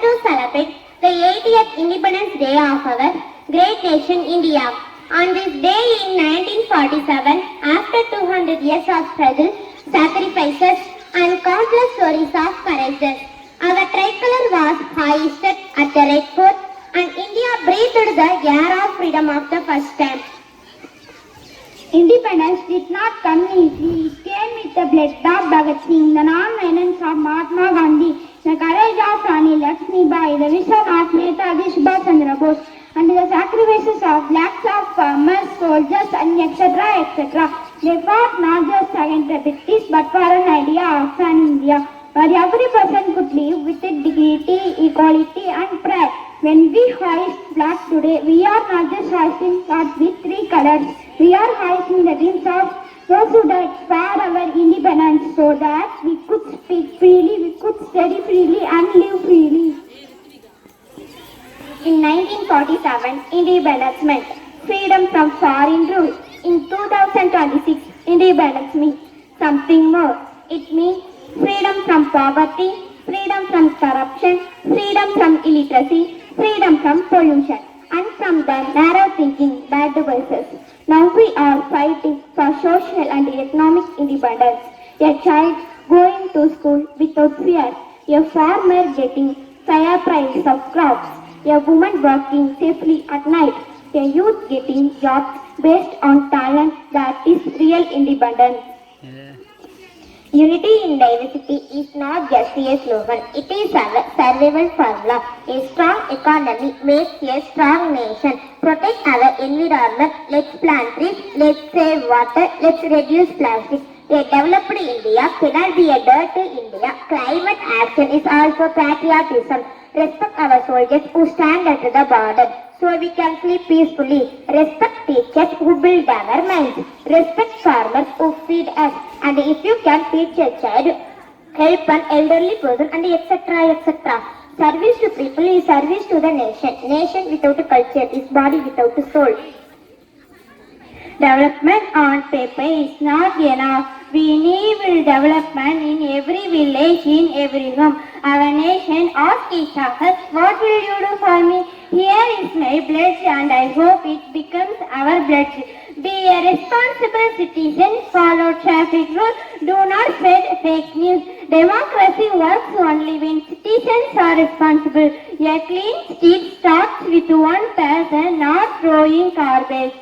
to celebrate the 80th Independence Day of our great nation India. On this day in 1947, after 200 years of struggle, sacrifices and countless stories of courage, our tricolor was hoisted at the Red Fort and India breathed the air of freedom of the first time. Independence did not come easily. It came with the blood of Bhagat Singh, the non-violence of Mahatma Gandhi, the courage of Rani Lakshmibai, the vision of Netaji Subhash Chandra Bose, and the sacrifices of lakhs of farmers, soldiers, and etc. etc. They fought not just against the British but for an idea of an India where every person could live with dignity, equality, and pride. When we hoist flag today, we are not just hoisting flags with three colors. We are hoisting the dreams of those who died for our independence so that we could speak freely, we could study freely, and live freely. In 1947, independence meant freedom from foreign rule. In 2026, independence means something more. It means freedom from poverty, freedom from corruption, freedom from illiteracy, freedom from pollution, and from the narrow thinking bad voices. Now we are fighting for social and economic independence. A child going to school without fear, a farmer getting fair price of crops, a woman working safely at night, a youth getting jobs based on talent. That is real independence. Unity in diversity is not just a slogan, it is our survival formula. A strong economy makes a strong nation. Protect our environment, let's plant trees, let's save water, let's reduce plastic. A developed India cannot be a dirty India. Climate action is also patriotism. Respect our soldiers who stand at the border so we can sleep peacefully. Respect teachers who build our minds. Respect farmers who feed us. And if you can teach a child, help an elderly person, and etc. etc. Service to people is service to the nation. Nation without a culture is body without a soul. Development on paper is not enough. We need development in every village, in every home. Our nation asks each other, what will you do for me? Here is my pledge and I hope it becomes our pledge. Be a responsible citizen, follow traffic rules, do not spread fake news. Democracy works only when citizens are responsible. A clean street starts with one person not throwing garbage.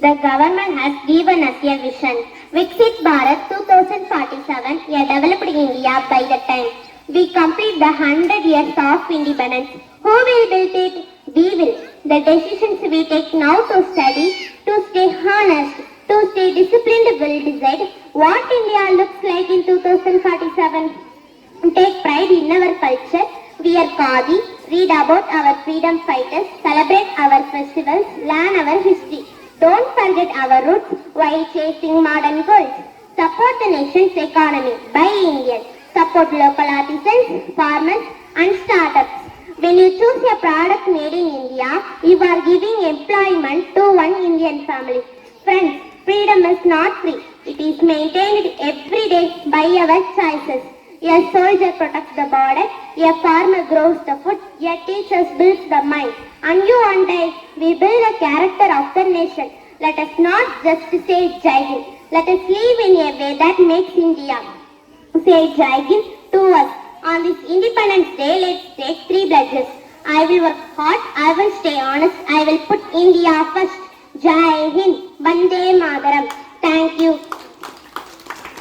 The government has given us a vision. Viksit Bharat 2047, a developed India by the time we complete the 100 years of independence. Who will build it? We will. The decisions we take now to study, to stay honest, to stay disciplined will decide what India looks like in 2047. Take pride in our culture, wear khadi, read about our freedom fighters, celebrate our festivals, learn our history. Don't forget our roots while chasing modern goals. Support the nation's economy. Buy Indian. Support local artisans, farmers, and startups. When you choose a product made in India, you are giving employment to one Indian family. Friends, freedom is not free. It is maintained every day by our choices. A soldier protects the border, a farmer grows the food, a teacher builds the mind. And you and I, we build the character of the nation. Let us not just say Jai Hind. Let us live in a way that makes India say Jai Hind to us. On this Independence Day, let's take three pledges. I will work hard, I will stay honest, I will put India first. Jai Hind, Vande Mataram. Thank you.